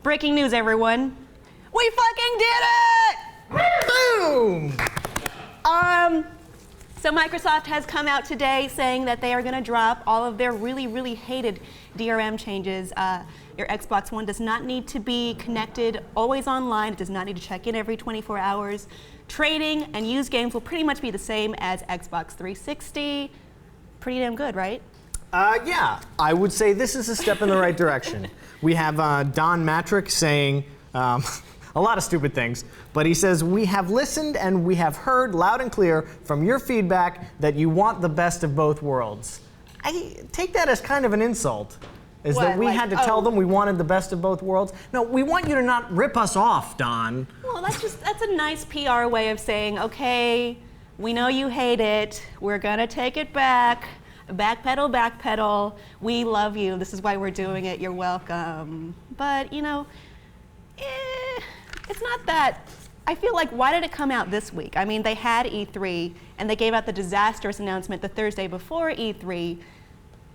Breaking news, everyone. We fucking did it! Boom! So Microsoft has come out today saying that they are going to drop all of their really, really hated DRM changes. Your Xbox One does not need to be connected always online. It does not need to check in every 24 hours. Trading and used games will pretty much be the same as Xbox 360. Pretty damn good, right? Yeah, I would say this is a step in the right direction. We have Don Matrick saying a lot of stupid things, but he says, we have listened and we have heard loud and clear from your feedback that you want the best of both worlds. I take that as kind of an insult. Is What, that we like, had to tell them we wanted the best of both worlds? No, we want you to not rip us off, Don. Well, that's a nice PR way of saying, okay, we know you hate it. We're gonna take it back. Backpedal, backpedal. We love you. This is why we're doing it. You're welcome. But, you know, it's not that. I feel like, why did it come out this week? I mean, they had E3, and they gave out the disastrous announcement the Thursday before E3.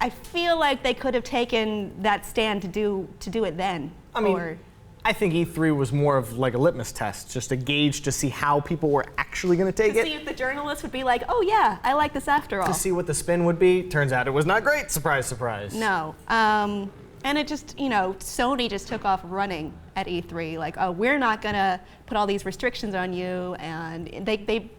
I feel like they could have taken that stand to do it then. I mean, I think E3 was more of like a litmus test, just a gauge to see how people were actually going to take it. To see if the journalists would be like, oh yeah, I like this after all. To see what the spin would be. Turns out it was not great. Surprise, surprise. No. And it just, you know, Sony just took off running at E3, like, oh, we're not going to put all these restrictions on you, and they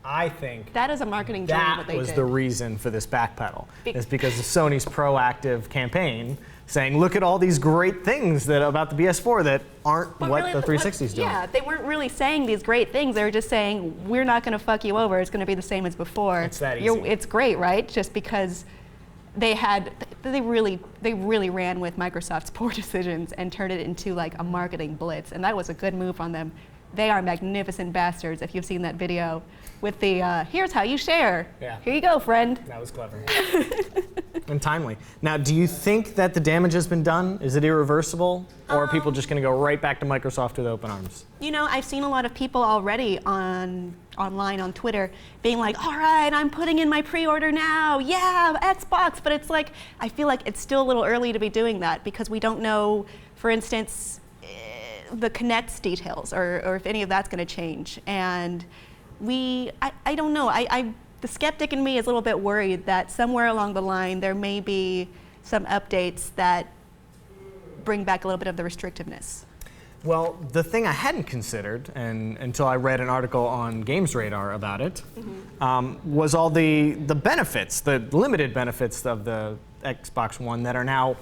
I think that is a marketing dream what they that was did. the reason for this backpedal. It's because of Sony's proactive campaign saying, look at all these great things about the PS4 that aren't But what really, the 360's doing. Yeah, they weren't really saying these great things. They were just saying, we're not going to fuck you over. It's going to be the same as before. It's that easy. It's great, right? Just because they really ran with Microsoft's poor decisions and turned it into like a marketing blitz, and that was a good move on them. They are magnificent bastards. If you've seen that video with the here's how you share. Yeah. Here you go, friend. That was clever. And timely. Now, do you think that the damage has been done? Is it irreversible? Or are people just going to go right back to Microsoft with open arms? You know, I've seen a lot of people already online on Twitter being like, all right, I'm putting in my pre-order now. Yeah, Xbox. But it's like, I feel like it's still a little early to be doing that because we don't know, for instance, the Kinect's details or if any of that's going to change. And I don't know. The skeptic in me is a little bit worried that somewhere along the line there may be some updates that bring back a little bit of the restrictiveness. Well, the thing I hadn't considered, and until I read an article on Games Radar about it, was all the benefits, the limited benefits of the Xbox One that are now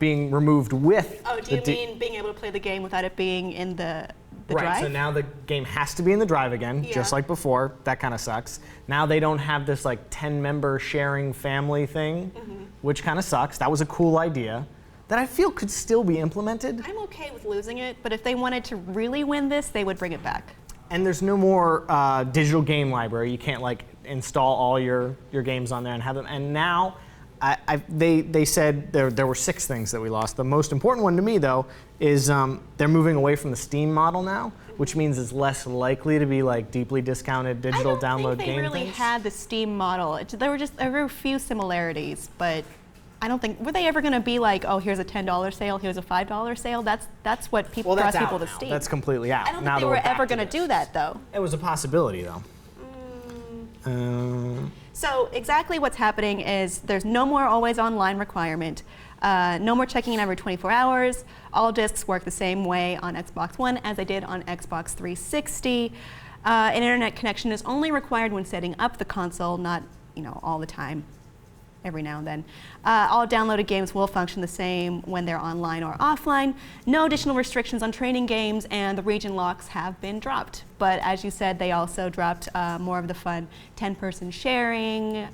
being removed with. Oh, do you mean being able to play the game without it being in the right, drive? so now the game has to be in the drive again, just like before. That kind of sucks. Now they don't have this like 10-member sharing family thing, which kind of sucks. That was a cool idea that I feel could still be implemented. I'm okay with losing it, but if they wanted to really win this, they would bring it back. And there's no more digital game library. You can't like install all your games on there and have them. And now they said there were 6 things that we lost. The most important one to me, though, is they're moving away from the Steam model now, which means it's less likely to be like deeply discounted digital download game I don't think they really things. had the Steam model. There were a few similarities, but I don't think, were they ever going to be like, oh, here's a $10 sale, here's a $5 sale? That's what people draws people to Steam. That's completely out. I don't think they were ever going to do that, though. It was a possibility, though. So exactly what's happening is there's no more always online requirement, no more checking in every 24 hours. All discs work the same way on Xbox One as they did on Xbox 360. An internet connection is only required when setting up the console, not all the time, every now and then. All downloaded games will function the same when they're online or offline. No additional restrictions on trading games, and the region locks have been dropped. But as you said, they also dropped more of the fun 10-person sharing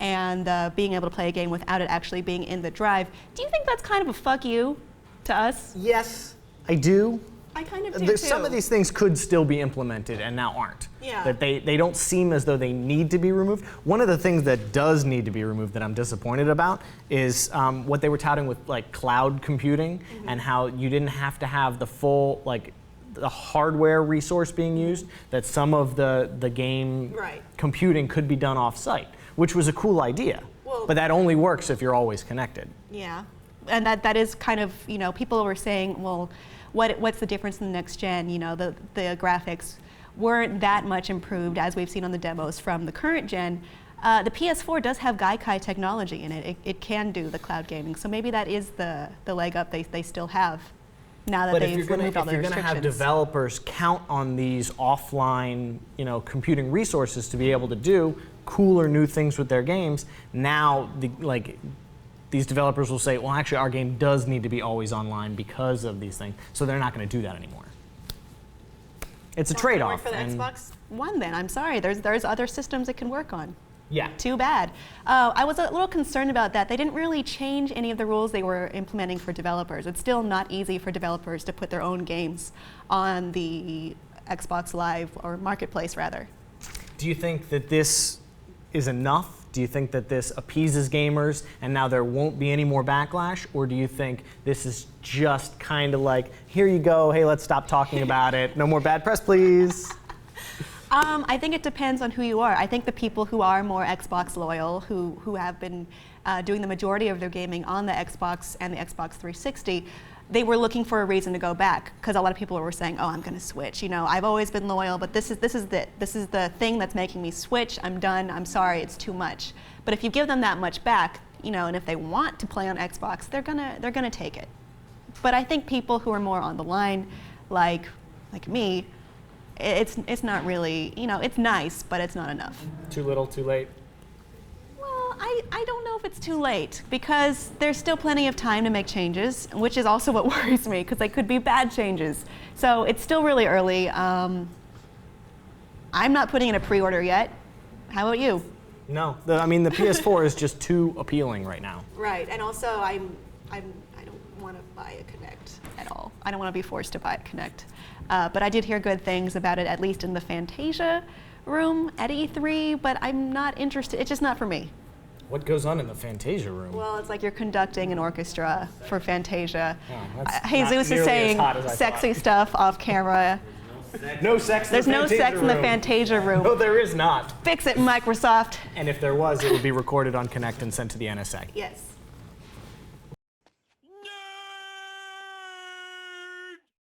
and being able to play a game without it actually being in the drive. Do you think that's kind of a fuck you to us? Yes, I do. I kind of do too. Some of these things could still be implemented and now aren't. Yeah. That they don't seem as though they need to be removed. One of the things that does need to be removed that I'm disappointed about is what they were touting with like cloud computing and how you didn't have to have the full the hardware resource being used, that some of the game computing could be done off-site, which was a cool idea. Well, but that only works if you're always connected. Yeah. and that is kind of, people were saying, well, what's the difference in the next gen? The graphics weren't that much improved as we've seen on the demos from the current gen. The PS4 does have Gaikai technology in it. It can do the cloud gaming, so maybe that is the leg up they still have now that they've removed all the restrictions. But if you're going to have developers count on these offline, computing resources to be able to do cooler new things with their games, now these developers will say, well, actually, our game does need to be always online because of these things, so they're not going to do that anymore. It's a trade-off. For the Xbox One, then I'm sorry. There's other systems it can work on. Yeah. Too bad. I was a little concerned about that. They didn't really change any of the rules they were implementing for developers. It's still not easy for developers to put their own games on the Xbox Live or Marketplace, rather. Do you think that this is enough? Do you think that this appeases gamers and now there won't be any more backlash? Or do you think this is just kind of like, here you go, hey, let's stop talking about it. No more bad press, please. I think it depends on who you are. I think the people who are more Xbox loyal, who have been doing the majority of their gaming on the Xbox and the Xbox 360, they were looking for a reason to go back, because a lot of people were saying, oh, I'm going to switch. I've always been loyal, but this is the thing that's making me switch. I'm done. I'm sorry. It's too much. But if you give them that much back, and if they want to play on Xbox, they're gonna take it. But I think people who are more on the line, like me, it's not really, it's nice, but it's not enough. Too little, too late. I don't know if it's too late, because there's still plenty of time to make changes, which is also what worries me, because they could be bad changes. So it's still really early. I'm not putting in a pre-order yet. How about you? No, the PS4 is just too appealing right now. Right, and also I don't want to buy a Kinect at all. I don't want to be forced to buy a Kinect. But I did hear good things about it, at least in the Fantasia room at E3, but I'm not interested. It's just not for me. What goes on in the Fantasia room? Well, it's like you're conducting an orchestra for Fantasia. Oh, Jesus is saying sexy stuff off camera. No sex in There's the no Fantasia sex in the room. Fantasia room. No, there is not. Fix it, Microsoft. And if there was, it would be recorded on Kinect and sent to the NSA. Yes.